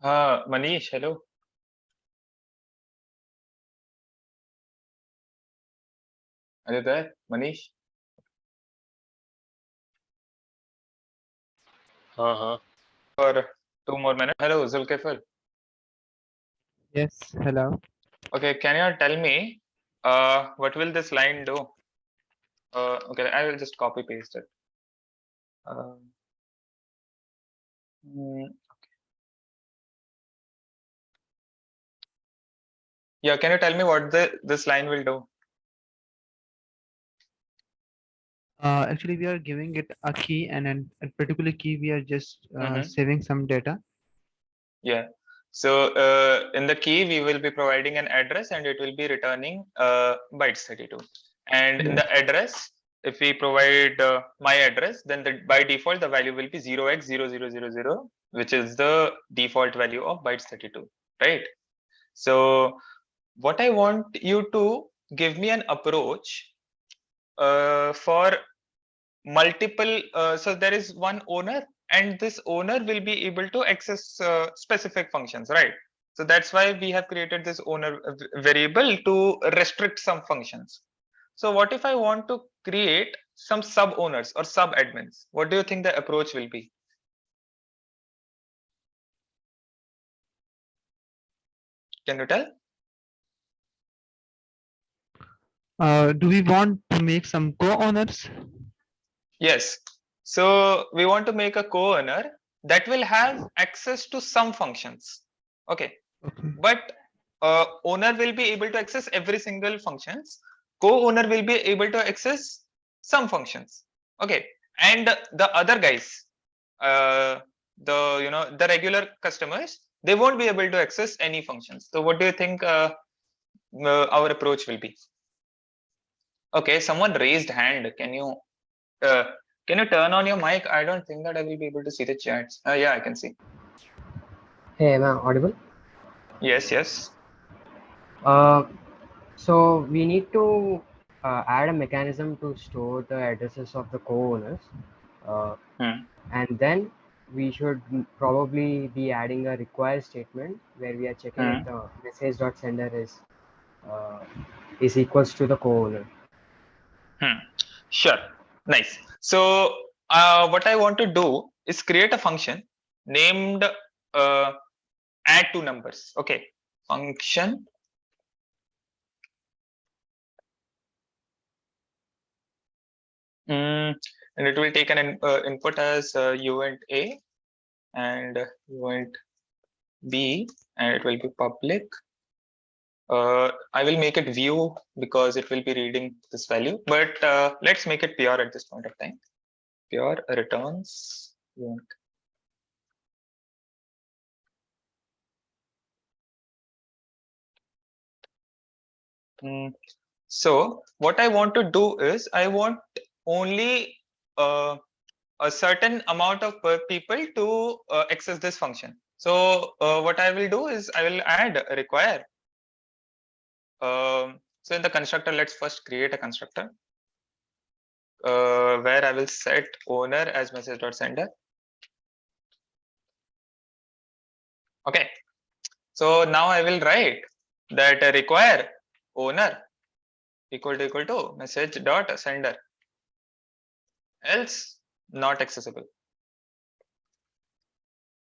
Manish, hello. Are you there, Manish? Uh-huh. For 2 more minutes. Hello, Zulkifil. Yes, hello. Okay, can you tell me what will this line do? Okay, I will just copy paste it. Uh, mm, yeah, can you tell me what this line will do? Actually, we are giving it a key, and then a particular key we are just Mm-hmm. saving some data. Yeah. So in the key, we will be providing an address and it will be returning bytes 32. And in Yes. the address, if we provide my address, then by default, the value will be 0x0000, which is the default value of bytes 32, right? So what I want you to give me an approach for multiple, so there is one owner and this owner will be able to access specific functions, right? So that's why we have created this owner variable to restrict some functions. So what if I want to create some sub owners or sub admins? What do you think the approach will be? Can you tell? Do we want to make some co-owners? Yes. So we want to make a co-owner that will have access to some functions. Okay. Okay. But owner will be able to access every single functions. Co-owner will be able to access some functions. Okay. And the other guys, the regular customers, they won't be able to access any functions. So what do you think our approach will be? Okay, someone raised hand. Uh, can you turn on your mic? I don't think that I will be able to see the chats. Yeah, I can see. Hey, am I audible? Yes, yes. Uh, so we need to add a mechanism to store the addresses of the co-owners, uh, Hmm. and then we should probably be adding a require statement where we are checking if Hmm. the message.sender uh, is equals to the co-owner. Hmm. Sure. Nice. So what I want to do is create a function named add two numbers. Okay. Function. And it will take an input as uint A and uint B, and it will be public. I will make it view because it will be reading this value, but let's make it pure at this point of time. Pure returns uint. So what I want to do is I want only a certain amount of people to access this function. So what I will do is I will add a require. So in the constructor, let's first create a constructor where I will set owner as message.sender. Okay. So now I will write that require owner equal to message.sender, else not accessible.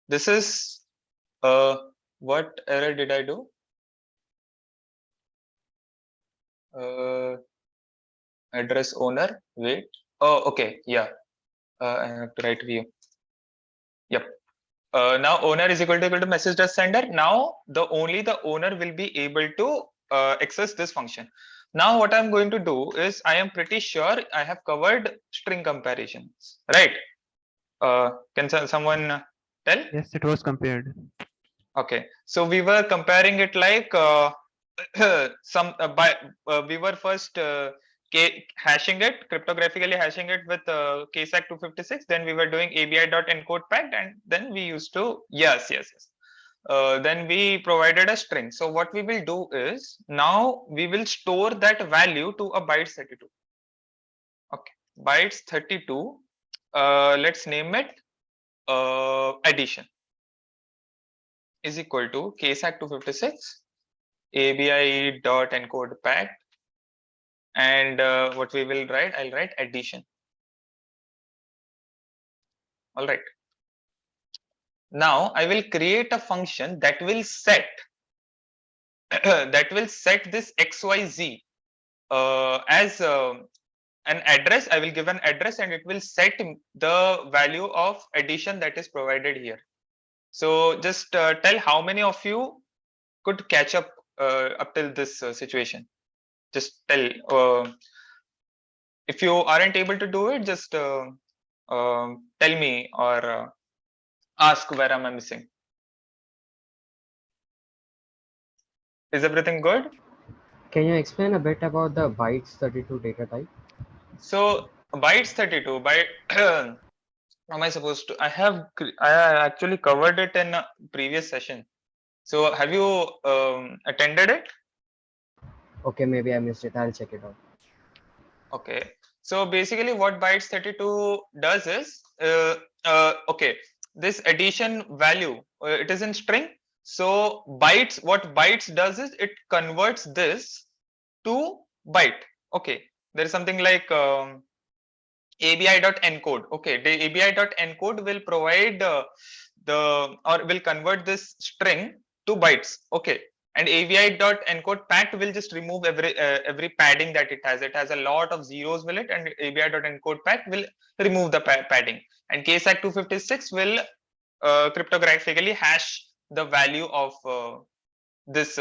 This is what error did I do? Address owner. Wait. Oh, okay. Yeah. I have to write view. Yep. Now owner is equal to message.sender. Now only the owner will be able to access this function. Now what I'm going to do is I am pretty sure I have covered string comparisons, right? Can someone tell? Yes, it was compared. Okay, so we were comparing it like we were first hashing it cryptographically, hashing it with KSAC 256. Then we were doing ABI.encode packed, and then we used to yes. Then we provided a string. So what we will do is now we will store that value to a bytes 32. Okay, bytes 32. Let's name it addition. is equal to ksac256 abi dot encode path, and what we will write, I'll write addition. All right. Now I will create a function that will set this xyz as an address. I will give an address and it will set the value of addition that is provided here. So just tell how many of you could catch up till this situation. Just tell. If you aren't able to do it, just tell me or ask where am I missing. Is everything good? Can you explain a bit about the bytes 32 data type? So bytes 32 byte. Am I supposed to? I actually covered it in a previous session. So have you attended it? Okay, maybe I missed it. I'll check it out. Okay. So basically what bytes 32 does is, okay, this addition value, it is in string. So what bytes does is it converts this to byte. Okay. There is something like abi.encode. Okay. The abi.encode will provide will convert this string to bytes. Okay. And avi.encode path will just remove every padding that it has. It has a lot of zeros will it, and avi.encode path will remove the padding. And ksac256 will cryptographically hash the value of this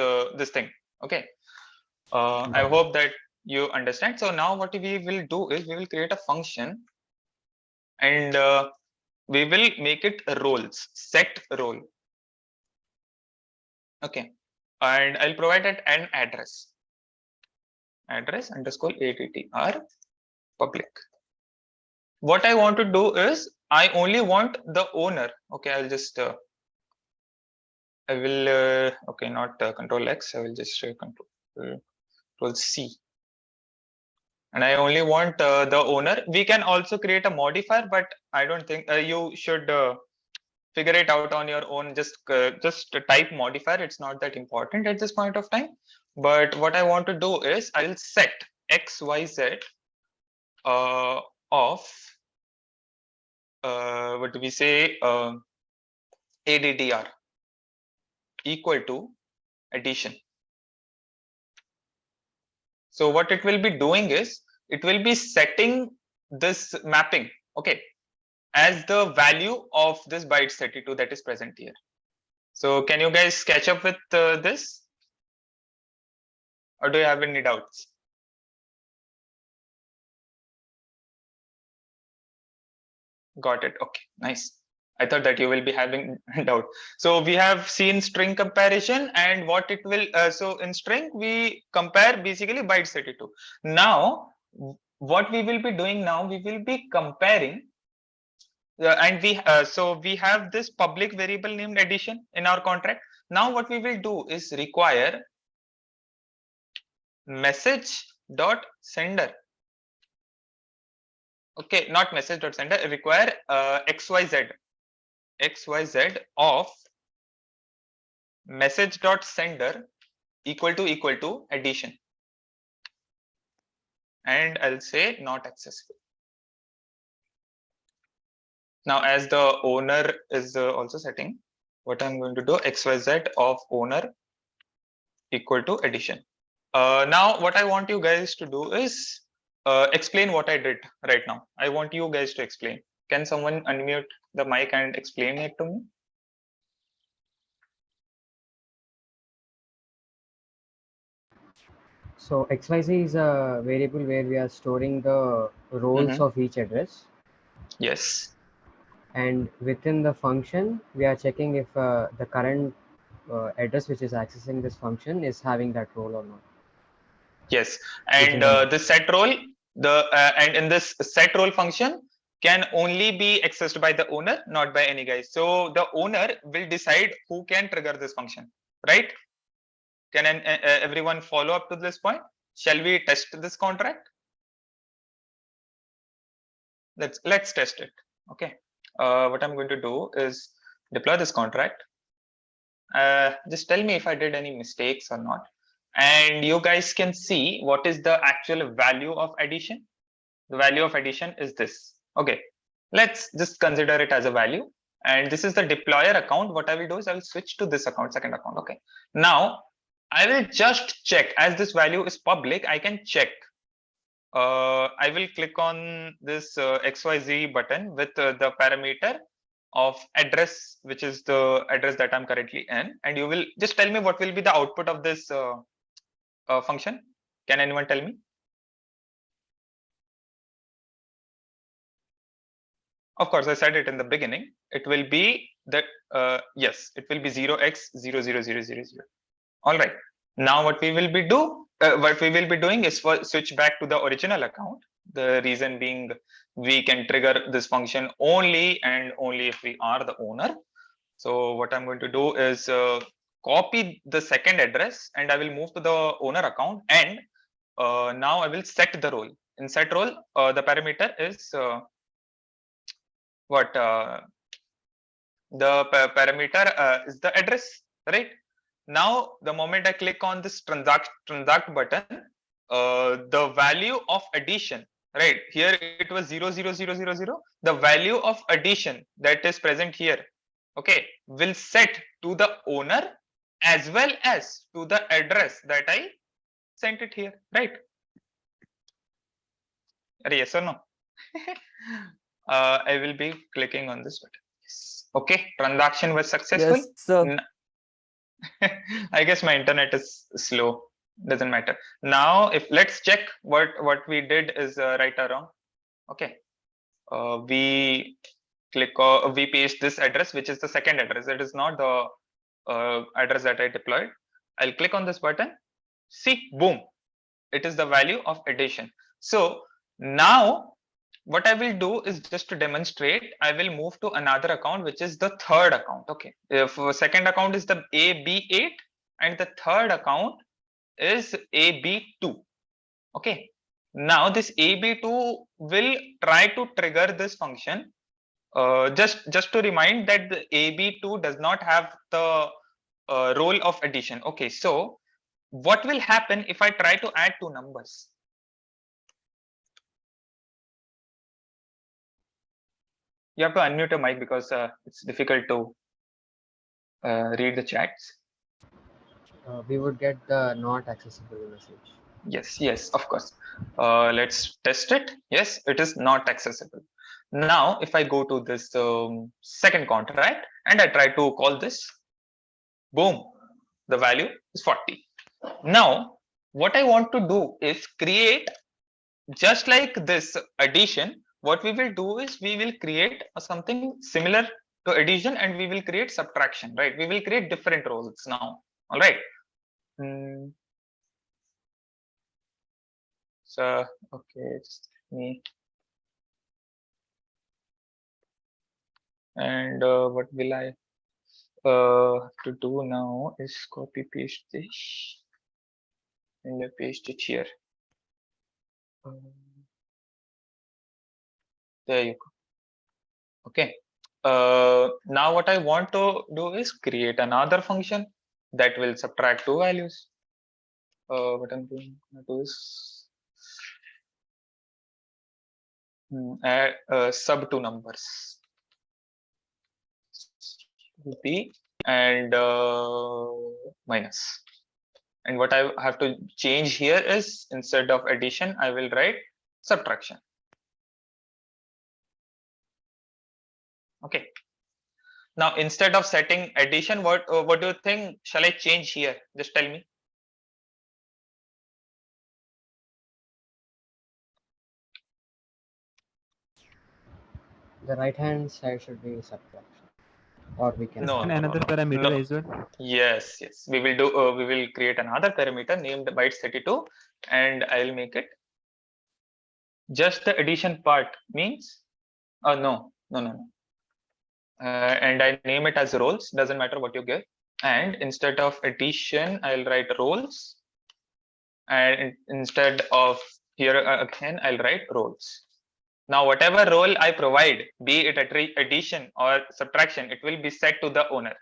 thing. Okay. I hope that you understand. So now what we will do is we will create a function, and we will make it roles, set role. Okay. And I'll provide it an address underscore attr public. What I want to do is I only want the owner. Okay, I'll just I will okay, not control X. I will just control C. And I only want the owner. We can also create a modifier, but I don't think you should figure it out on your own. Just type modifier. It's not that important at this point of time. But what I want to do is I'll set xyz of what do we say, addr equal to addition. So what it will be doing is it will be setting this mapping, okay, as the value of this bytes 32 that is present here. So can you guys catch up with this, or do you have any doubts? Got it. Okay, nice. I thought that you will be having doubt. So we have seen string comparison, and what it will, so in string we compare basically bytes 32. Now what we will be doing now, we will be comparing, and so we have this public variable named addition in our contract. Now what we will do is require message dot sender. Okay, not message dot sender, require xyz of message dot sender equal to addition, and I'll say not accessible. Now as the owner is also setting, what I'm going to do, xyz of owner equal to addition. Now what I want you guys to do is explain what I did right now. I want you guys to explain. Can someone unmute the mic and explain it to me? So XYZ is a variable where we are storing the roles of each address. Yes. And within the function, we are checking if the current address which is accessing this function is having that role or not. Yes, and the set role, and in this set role function can only be accessed by the owner, not by any guys. So the owner will decide who can trigger this function, right? Can everyone follow up to this point? Shall we test this contract? Let's test it. Okay. What I'm going to do is deploy this contract, Just tell me if I did any mistakes or not. And you guys can see what is the actual value of addition. The value of addition is this. Okay, let's just consider it as a value. And this is the deployer account. What I will do is I will switch to this account, second account. Okay, now I will just check, as this value is public, I can check. I will click on this XYZ button with the parameter of address, which is the address that I'm currently in. And you will just tell me what will be the output of this function. Can anyone tell me? Of course, I said it in the beginning. It will be that, yes, it will be 0x000000. All right. Now what we will be doing is switch back to the original account. The reason being, we can trigger this function only and only if we are the owner. So what I'm going to do is copy the second address and I will move to the owner account, and now I will set the role. In set role, the parameter is what the parameter is the address, right? Now the moment I click on this transact button, the value of addition, right here, it was 00000. The value of addition that is present here, okay, will set to the owner as well as to the address that I sent it here, right? Yes or no? I will be clicking on this button. Yes. Okay, transaction was successful. Yes, sir. I guess my internet is slow. Doesn't matter. Now, if let's check what we did is right or wrong. Okay, we we paste this address, which is the second address. It is not the address that I deployed. I'll click on this button. See, boom, it is the value of addition. So now what I will do is, just to demonstrate, I will move to another account, which is the third account. Okay, if second account is the AB8 and the third account is AB2. Okay, now this AB2 will try to trigger this function. Just to remind that the AB2 does not have the role of addition. Okay, so what will happen if I try to add two numbers? You have to unmute your mic because it's difficult to read the chats. We would get the not accessible message. Yes, of course. Let's test it. Yes, it is not accessible. Now, if I go to this second contract and I try to call this, boom, the value is 40. Now, what I want to do is create, just like this addition, what we will do is we will create something similar to addition and we will create subtraction, right? We will create different roles now. All right. So, okay, just me. And what will I to do now is copy paste this and I paste it here. There you go. Okay. Now what I want to do is create another function that will subtract two values. What I'm going to do is add sub two numbers. B and minus. And what I have to change here is, instead of addition, I will write subtraction. Okay. Now, instead of setting addition, what do you think? Shall I change here? Just tell me. The right hand side should be subtraction, or we can No, And no, another no, no. parameter No. as well. Yes. We will do. We will create another parameter named bytes32, and I will make it just the addition part. Means, no. And I name it as roles. Doesn't matter what you give. And instead of addition, I'll write roles. And instead of here again, I'll write roles. Now, whatever role I provide, be it addition or subtraction, it will be set to the owner.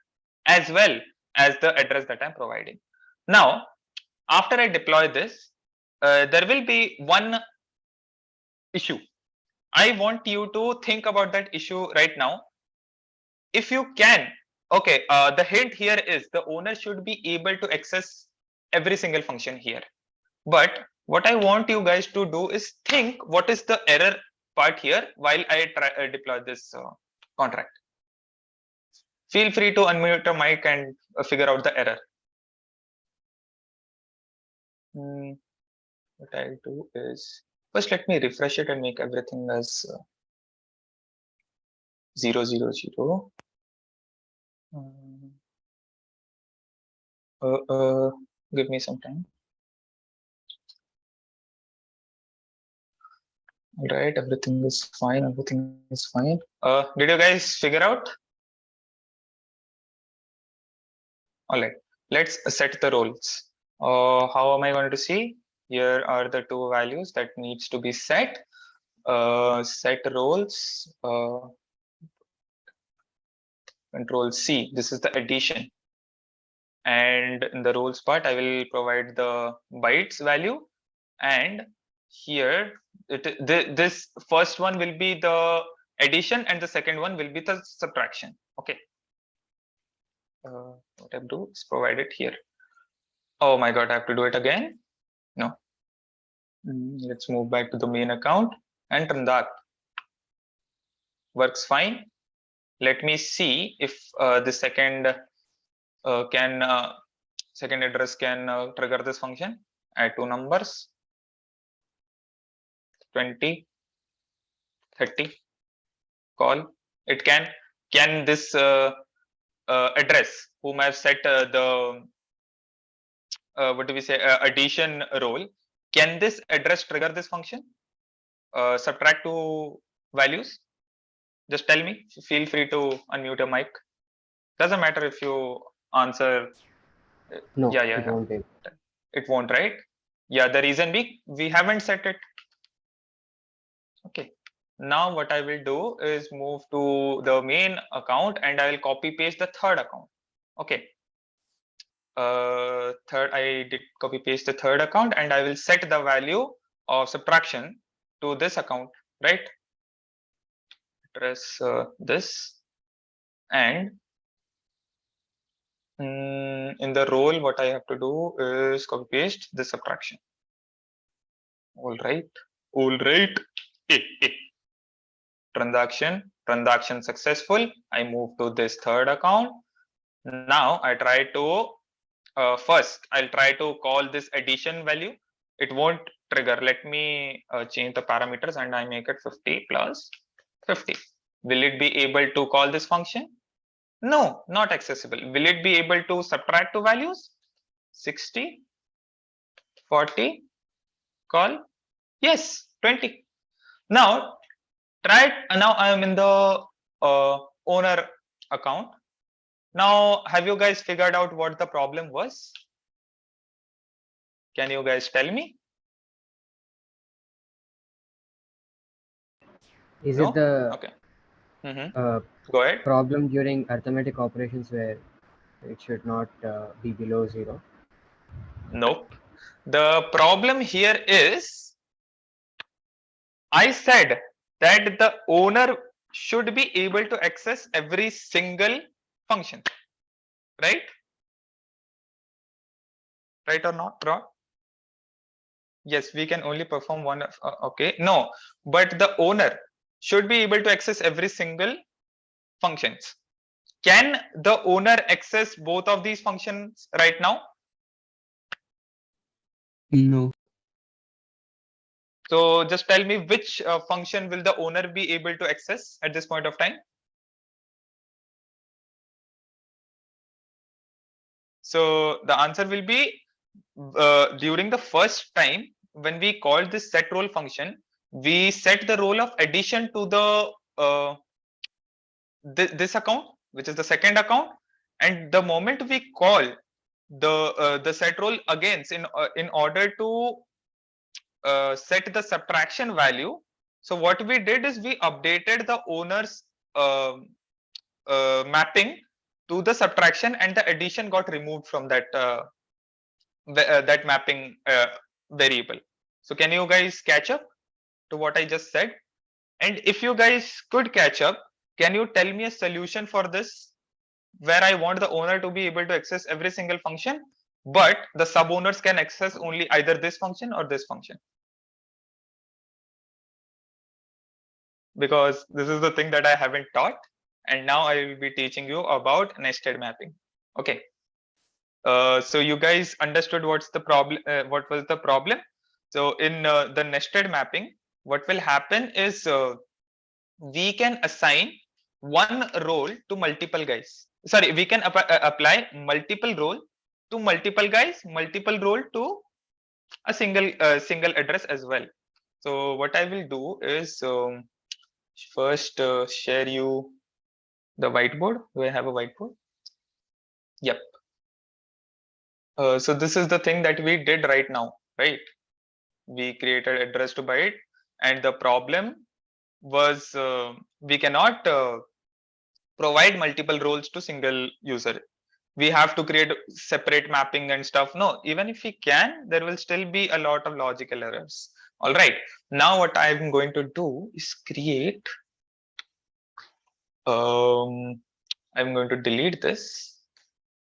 As well, as the address that I'm providing. Now, after I deploy this, there will be one issue. I want you to think about that issue right now. If you can, okay, the hint here is the owner should be able to access every single function here. But what I want you guys to do is think what is the error part here while I try deploy this contract. Feel free to unmute your mic and figure out the error. What I'll do is first let me refresh it and make everything as 0, 0, 0. Give me some time. All right, everything is fine. Everything is fine. Did you guys figure out? All right, let's set the roles. How am I going to see? Here are the two values that needs to be set. Set roles. Control C. This is the addition. And in the roles part, I will provide the bytes value. And here, this first one will be the addition, and the second one will be the subtraction. Okay. What I do is provide it here. Oh my god, I have to do it again. No. Let's move back to the main account and run that. Works fine. Let me see if the second second address can trigger this function. Add two numbers, 20, 30. Call it. Can this address whom I've set the what do we say addition role, can this address trigger this function? Subtract two values? Just tell me. Feel free to unmute your mic. Doesn't matter if you answer. No, Yeah, it won't be. It won't, right? Yeah, the reason we haven't set it. Okay. Now what I will do is move to the main account and I will copy paste the third account. Okay. Third, I did copy paste the third account and I will set the value of subtraction to this account, right? Address this, and in the role, what I have to do is copy paste the subtraction. All right. Transaction successful. I move to this third account. Now I try to first I'll try to call this addition value. It won't trigger. Let me change the parameters and I make it 50 plus 50. Will it be able to call this function? No, not accessible. Will it be able to subtract two values? 60, 40, call? Yes, 20. Now try. Now I am in the owner account. Now, have you guys figured out what the problem was? Can you guys tell me? Is No? it the Okay. Go ahead. problem during arithmetic operations where it should not be below 0? Nope. The problem here is I said that the owner should be able to access every single function, right? Right or not, Rod? Yes, we can only perform one. Okay, no, but the owner should be able to access every single functions. Can the owner access both of these functions right now? No. So just tell me which function will the owner be able to access at this point of time? So the answer will be during the first time when we call this set role function, we set the role of addition to the this account, which is the second account, and the moment we call the set role again in order to set the subtraction value. So what we did is we updated the owner's mapping to the subtraction, and the addition got removed from that that mapping variable. So can you guys catch up to what I just said? And if you guys could catch up, can you tell me a solution for this where I want the owner to be able to access every single function, but the sub owners can access only either this function or this function? Because this is the thing that I haven't taught, and now I will be teaching you about nested mapping. Okay. So you guys understood what's the problem? What was the problem? So in the nested mapping, what will happen is we can assign one role to multiple guys. Sorry, we can apply multiple role to multiple guys, multiple role to a single address as well. So what I will do is first share you the whiteboard. Do I have a whiteboard? Yep. So this is the thing that we did right now, right? We created address to byte, and the problem was we cannot provide multiple roles to single user. We have to create separate mapping and stuff. No, even if we can, there will still be a lot of logical errors. All right. Now what I'm going to do is create. I'm going to delete this,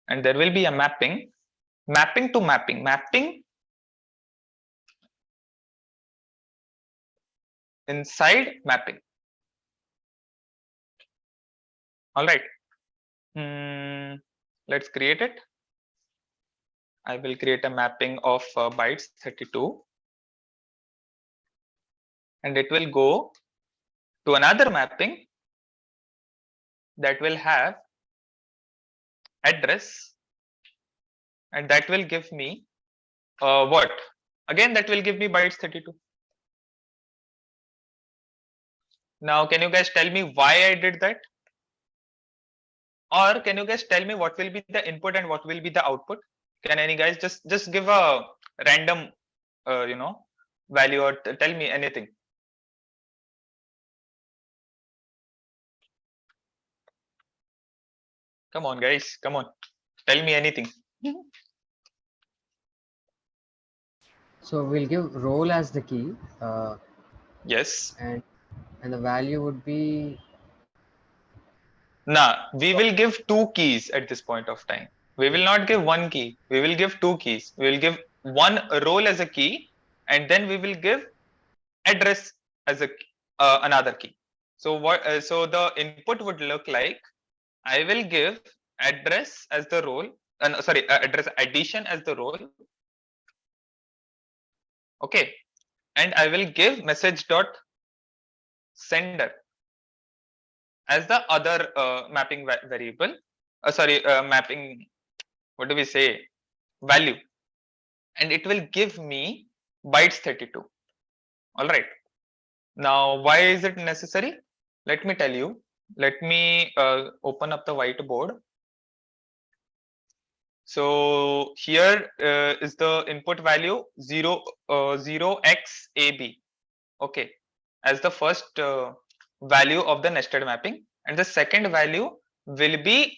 and there will be a mapping to mapping inside mapping. All right. Let's create it. I will create a mapping of bytes 32, and it will go to another mapping that will have address, and that will give me what? Again, that will give me bytes 32. Now, can you guys tell me why I did that? Or can you guys tell me what will be the input and what will be the output? Can any guys just give a random value, or tell me anything? Come on, guys, come on, tell me anything. So we'll give role as the key, Yes. and the value would be. Nah, we will give two keys at this point of time. We will not give one key. We will give two keys. We will give one role as a key, and then we will give address as a another key. So what? So the input would look like, I will give address as the role. Sorry, address addition as the role. Okay, and I will give message dot sender as the other mapping variable. Sorry, mapping. What do we say? Value, and it will give me bytes 32. All right. Now, why is it necessary? Let me tell you. Let me open up the whiteboard. So here is the input value 0xab. Okay, as the first value of the nested mapping, and the second value will be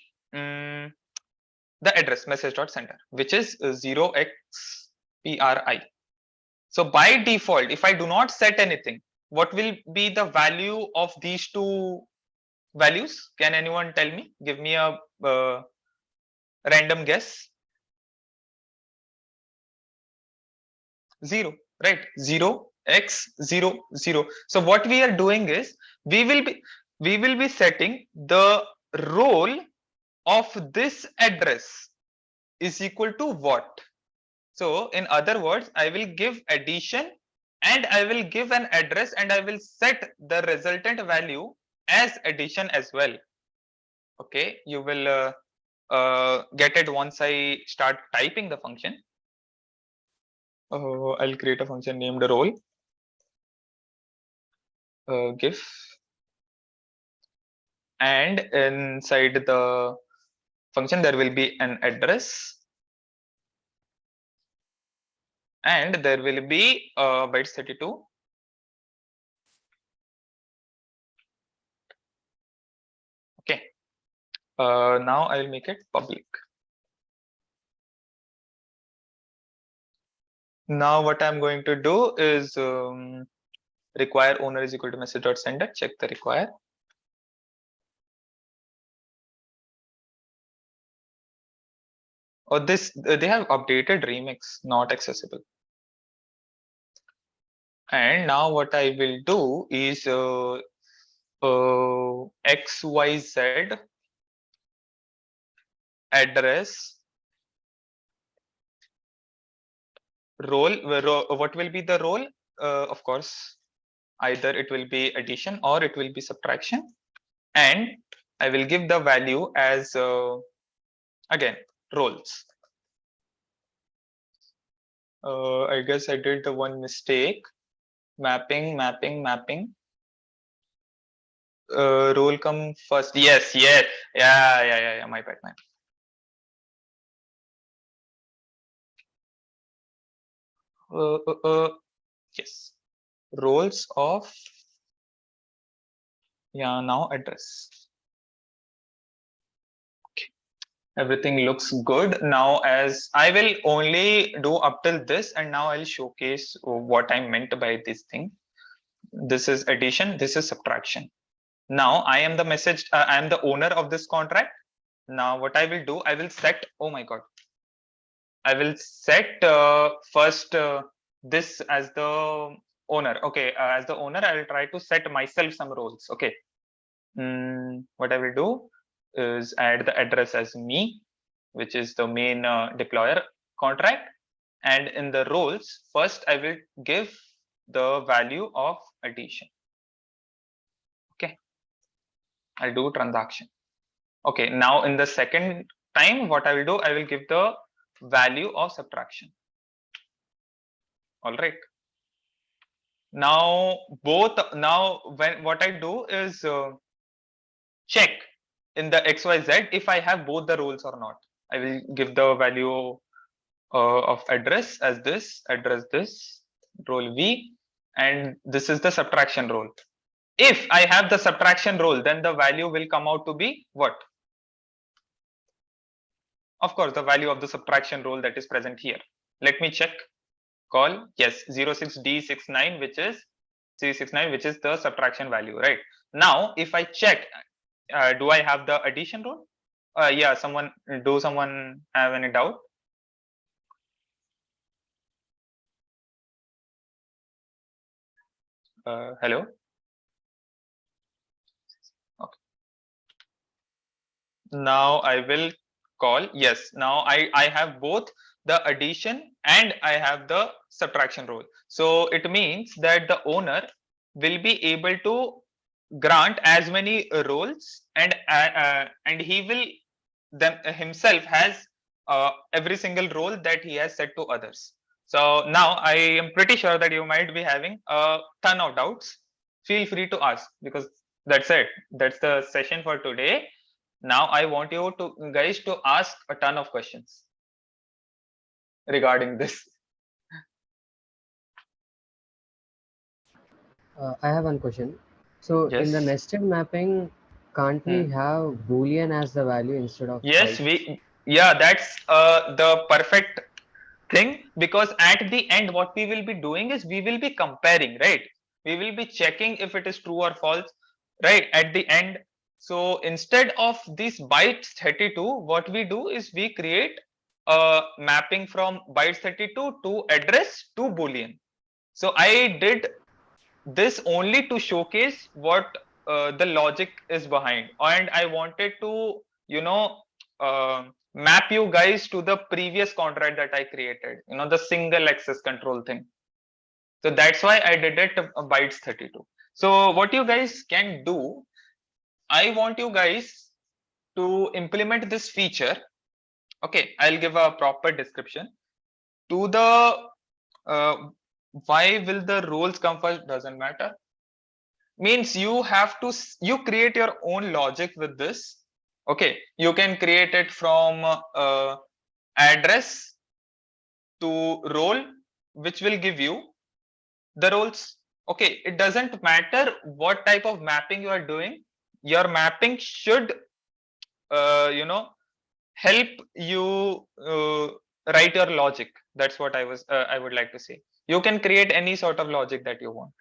the address message.sender, which is 0xpri. So by default, if I do not set anything, what will be the value of these two values? Can anyone tell me? Give me a random guess. 0, right? 0x00. So what we are doing is we will be setting the role of this address is equal to what? So in other words, I will give addition, and I will give an address, and I will set the resultant value as addition as well. Okay, you will get it once I start typing the function. I'll create a function named role. Give, and inside the function there will be an address, and there will be bytes 32. Okay, Now I'll make it public. Now what I'm going to do is require owner is equal to message.sender. Check the require. Oh, this they have updated remix, not accessible. And now what I will do is XYZ address role. What will be the role? Of course, either it will be addition or it will be subtraction. And I will give the value as again roles. I guess I did the one mistake. Mapping. Role come first. Yes. Yeah. My bad. Yes. Roles of now address. Okay. Everything looks good now. As I will only do up till this, and now I'll showcase what I meant by this thing. This is addition. This is subtraction. Now I am the message. I am the owner of this contract. Now what I will do, I will set. Oh my god. I will set first this as the owner. Okay, as the owner, I will try to set myself some roles. Okay. What I will do is add the address as me, which is the main deployer contract. And in the roles, first I will give the value of addition. Okay. I'll do transaction. Okay. Now in the second time, what I will do, I will give the value of subtraction. All right. Now what I do is check in the XYZ if I have both the roles or not. I will give the value of address as this, address this, role V, and this is the subtraction role. If I have the subtraction role, then the value will come out to be what? Of course, the value of the subtraction role that is present here. Let me check. Call, yes, 06D69, which is C69, which is the subtraction value, right? Now, if I check, do I have the addition role? Yeah, someone have any doubt? Hello. Okay. Now I will call, yes. Now I have both the addition and I have the subtraction role. So it means that the owner will be able to grant as many roles, and he will himself has every single role that he has set to others. So now I am pretty sure that you might be having a ton of doubts. Feel free to ask, because that's it. That's the session for today. Now I want you to guys to ask a ton of questions regarding this. I have one question. So in the Yes. nested mapping, can't we have Boolean as the value instead of Yes, bytes? that's the perfect thing, because at the end what we will be doing is we will be comparing, right? We will be checking if it is true or false, right, at the end. So instead of these bytes 32, what we do is we create a mapping from bytes 32 to address to Boolean. So I did this only to showcase what the logic is behind, and I wanted to map you guys to the previous contract that I created, the single access control thing. So that's why I did it bytes 32. So what you guys can do, I want you guys to implement this feature. Okay, I'll give a proper description to the why will the roles come first, doesn't matter. Means you have to you create your own logic with this. Okay, you can create it from address to role, which will give you the roles. Okay, it doesn't matter what type of mapping you are doing, your mapping should help you write your logic. That's what I would like to say. You can create any sort of logic that you want.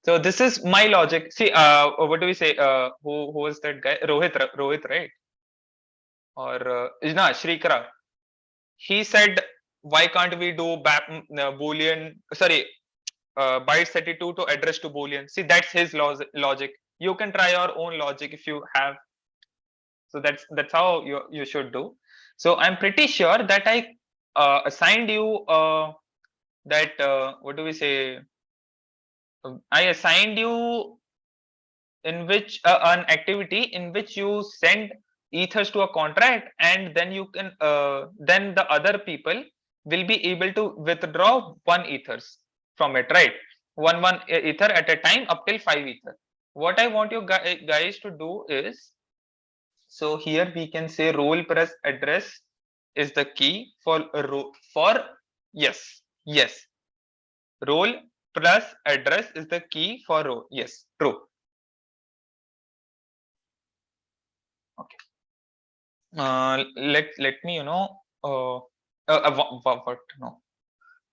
So this is my logic. See, what do we say? Who was that guy? Rohit, right? Or no, Shrikara. He said, why can't we do Boolean? Sorry, byte 32 to address to Boolean. See, that's his logic. You can try your own logic if you have. So that's how you should do. So I'm pretty sure that I assigned you that what do we say? I assigned you in which an activity in which you send ethers to a contract, and then you can then the other people will be able to withdraw one ethers from it, right? One ether at a time up till 5 ether. What I want you guys to do is, so here we can say role plus address is the key for yes, role plus address is the key for role. Yes, true. Okay. Let me what no,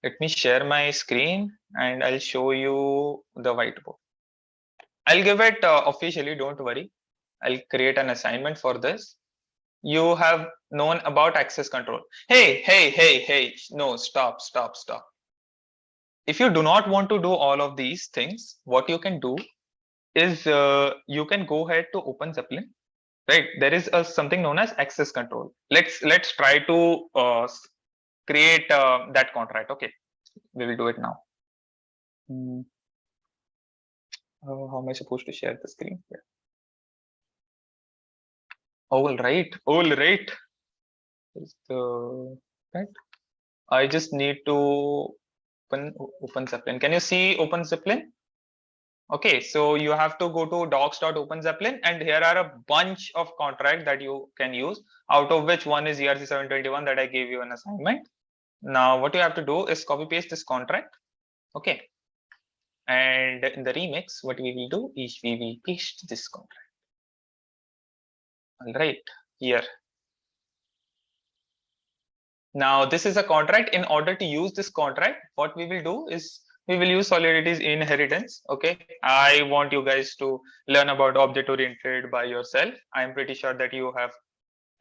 let me share my screen and I'll show you the whiteboard. I'll give it officially, don't worry. I'll create an assignment for this. You have known about access control. Hey, no, stop. If you do not want to do all of these things, what you can do is you can go ahead to open Zeppelin, right? There is something known as access control. Let's try to create that contract. Okay, we will do it now. How am I supposed to share the screen? Yeah. All right. Is the right? I just need to open Zeppelin. Can you see open Zeppelin? Okay, so you have to go to docs.openzeppelin, and here are a bunch of contracts that you can use, out of which one is ERC 721 that I gave you an assignment. Now what you have to do is copy paste this contract. Okay, and in the remix, what we will do is we will paste this contract. All right, here. Now this is a contract. In order to use this contract, what we will do is we will use Solidity's inheritance. Okay, I want you guys to learn about object oriented by yourself. I'm pretty sure that you have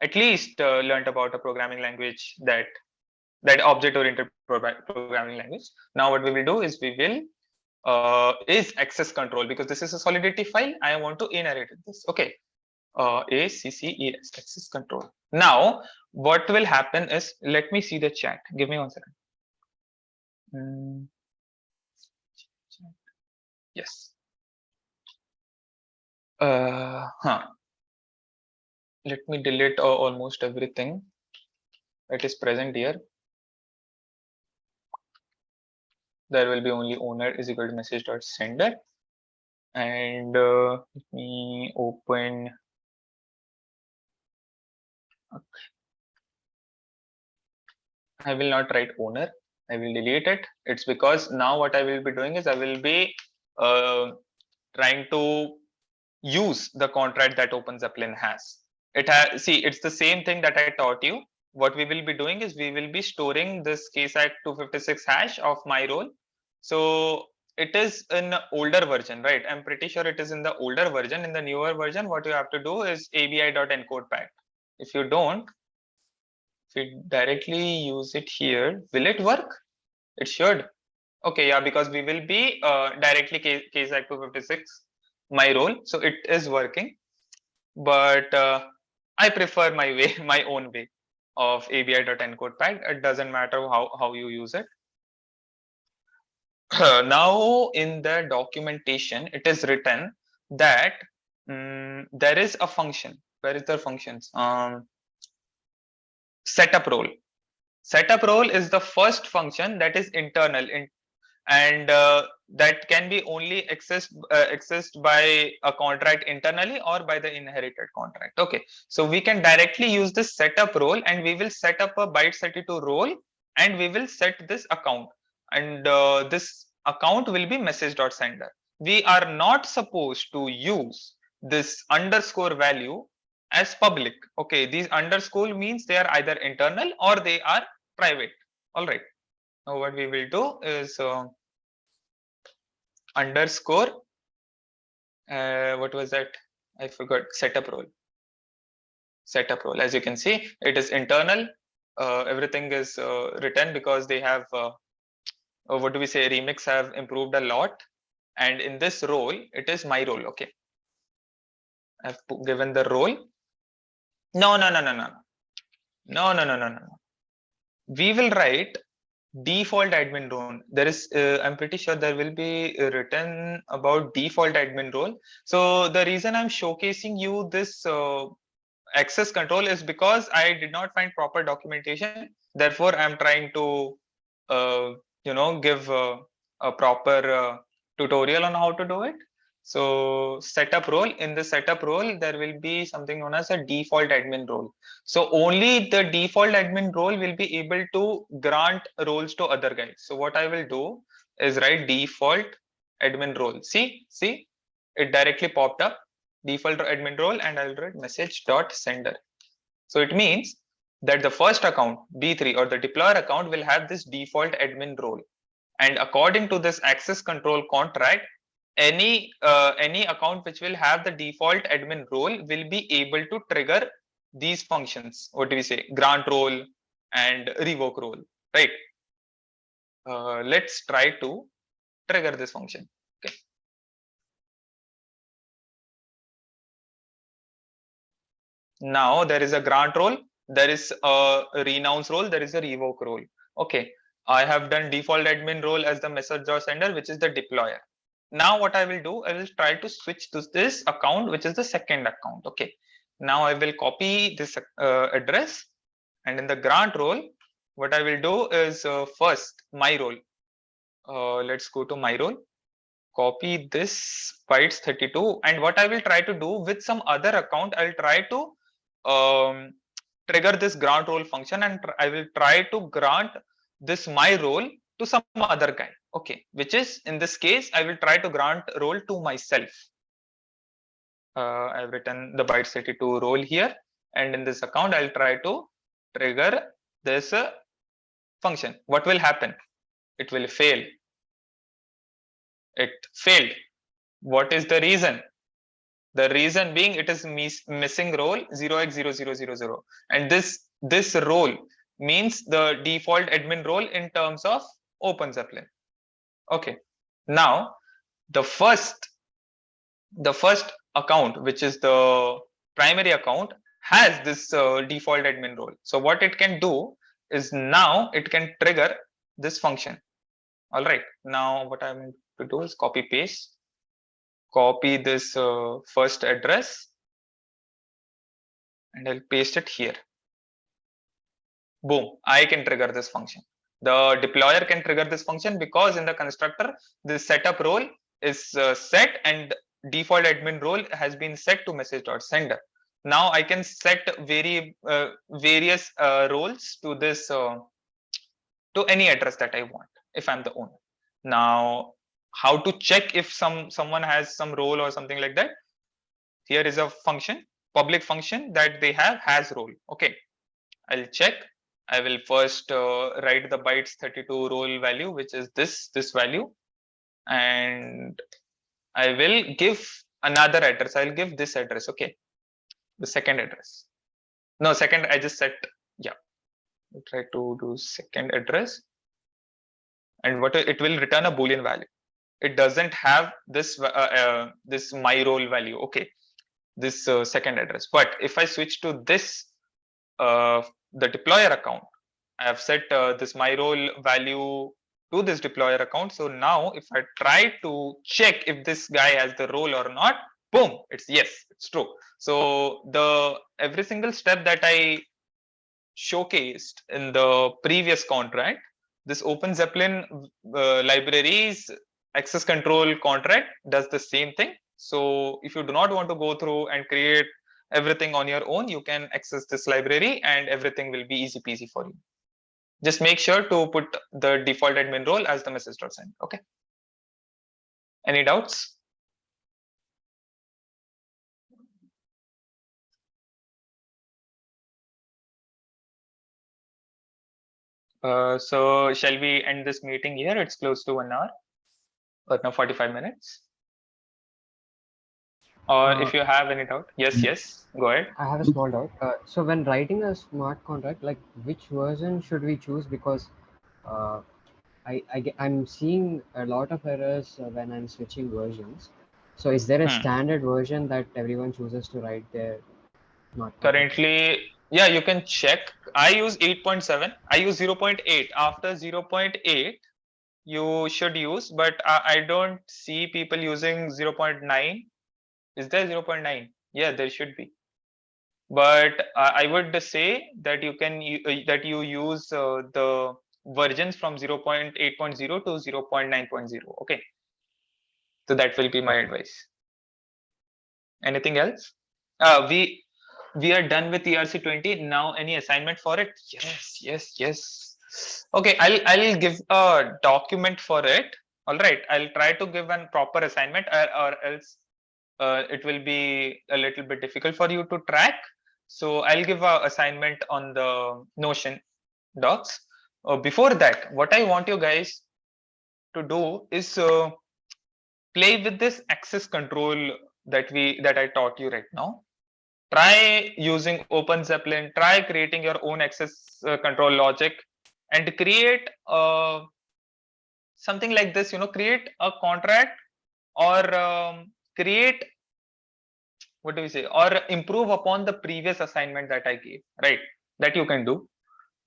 at least learned about a programming language that object oriented programming language. Now what we will do is we will is access control, because this is a Solidity file. I want to inherit this. Okay, ACCES, access control. Now what will happen is, let me see the chat. Give me 1 second. Yes. Let me delete almost everything that is present here. There will be only owner is equal to message dot sender, and let me open. Okay. I will not write owner. I will delete it. It's because now what I will be doing is I will be trying to use the contract that OpenZeppelin has. It has, see, it's the same thing that I taught you. What we will be doing is we will be storing this KSAC 256 hash of my role. So it is an older version, right? I'm pretty sure it is in the older version. In the newer version, what you have to do is abi.encode_pact. If you don't, if we directly use it here, will it work? It should. Okay, yeah, because we will be directly KSAC 256 my role, so it is working. But I prefer my way, my own way of abi.encode_pact. It doesn't matter how you use it. Now in the documentation, it is written that there is a function. Where is the functions? Setup role. Setup role is the first function that is internal and that can be only accessed by a contract internally or by the inherited contract. Okay, so we can directly use this setup role, and we will set up a byte 32 role, and we will set this account, and this account will be message.sender. We are not supposed to use this underscore value as public. Okay, these underscore means they are either internal or they are private. All right. Now what we will do is underscore. What was that? I forgot. Setup role. Setup role. As you can see, it is internal. Everything is written because they have what do we say? Remix have improved a lot, and in this role, it is my role. Okay, I've given the role. No, no, no, no, no, no, no, no, no, no. We will write default admin role. There is, I'm pretty sure there will be written about default admin role. So the reason I'm showcasing you this access control is because I did not find proper documentation. Therefore, I'm trying to, give a proper tutorial on how to do it. So setup role, in the setup role, there will be something known as a default admin role. So only the default admin role will be able to grant roles to other guys. So what I will do is write default admin role. See, it directly popped up default admin role, and I'll write message dot sender. So it means that the first account B3 or the deployer account will have this default admin role. And according to this access control contract, any account which will have the default admin role will be able to trigger these functions. What do we say? Grant role and revoke role, right? Let's try to trigger this function. Okay. Now there is a grant role, there is a renounce role, there is a revoke role. Okay, I have done default admin role as the message or sender, which is the deployer. Now what I will do, I will try to switch to this account, which is the second account. Okay, now I will copy this address, and in the grant role, what I will do is first my role. Let's go to my role, copy this bytes 32, and what I will try to do with some other account, I'll try to trigger this grant role function, and I will try to grant this my role to some other guy. Okay, which is in this case, I will try to grant role to myself. I've written the bytes 32 role here, and in this account, I'll try to trigger this function. What will happen? It will fail. It failed. What is the reason? The reason being it is missing role 0x0000, and this role means the default admin role in terms of Open Zeppelin. Okay, now the first account, which is the primary account, has this default admin role. So what it can do is now it can trigger this function. All right, now what I'm going to do is copy this first address, and I'll paste it here. Boom, I can trigger this function. The deployer can trigger this function because in the constructor, this setup role is set, and default admin role has been set to message.sender. Now I can set various roles to this to any address that I want if I'm the owner. Now, how to check if someone has some role or something like that? Here is a function, public function that they have has role. Okay, I'll check. I will first write the bytes 32 role value, which is this value, and I will give another address. I'll give this address. Okay, the second address. No, second. I just set. Yeah, I'll try to do second address, and what it will return a boolean value. It doesn't have this this my role value. Okay, this second address. But if I switch to this the deployer account, I have set this my role value to this deployer account. So now if I try to check if this guy has the role or not, boom, it's yes, it's true. So the every single step that I showcased in the previous contract, this Open Zeppelin libraries access control contract does the same thing. So if you do not want to go through and create everything on your own, you can access this library and everything will be easy peasy for you. Just make sure to put the default admin role as the message.send. Okay. Any doubts? So shall we end this meeting here? It's close to 1 hour, or no, 45 minutes. Or if you have any doubt, yes, go ahead. I have a small doubt. So when writing a smart contract, like which version should we choose? Because uh, I'm seeing a lot of errors when I'm switching versions. So is there a standard version that everyone chooses to write their smart contract? Currently, yeah, you can check. I use 8.7. I use 0.8. After 0.8, you should use, but I don't see people using 0.9. Is there 0.9? Yeah, there should be. But I would say that that you use the versions from 0.8.0 to 0.9.0. Okay, so that will be my advice. Anything else? We are done with ERC20. Now any assignment for it? Yes. Okay, I'll give a document for it. All right, I'll try to give a proper assignment, or else it will be a little bit difficult for you to track. So I'll give a assignment on the Notion docs. Before that, what I want you guys to do is play with this access control that I taught you right now. Try using Open Zeppelin, try creating your own access control logic, and create something like this, create a contract, or create, what do we say, or improve upon the previous assignment that I gave, right? That you can do.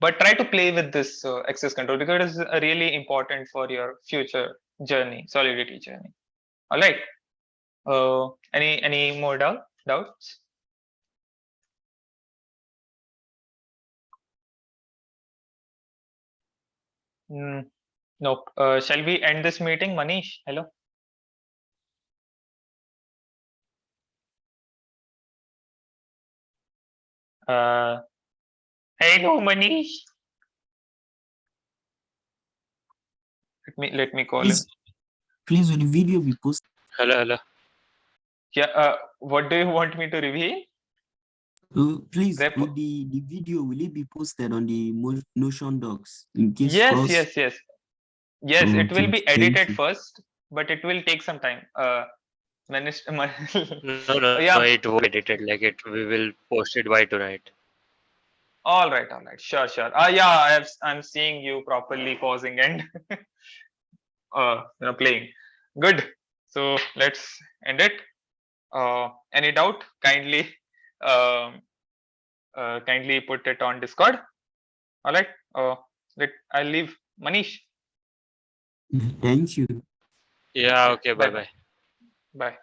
But try to play with this access control, because it is really important for your future journey, Solidity journey. All right. Any more doubts? No. Shall we end this meeting, Manish? Hello. Hello, Manish. Let me call him. Please, will the video be posted? Hello. Yeah. What do you want me to reveal? Please, will the video, will it be posted on the Notion docs in case? Yes. Yes, Okay, it will be edited you. first, but it will take some time. Manish, No, yeah. it won't be edited. We will post it by tonight. All right. Sure. Yeah, I'm seeing you properly pausing and playing. Good. So let's end it. Any doubt? Um, kindly put it on Discord. All right. I'll leave. Manish. Thank you. Yeah. Okay. Bye. Bye.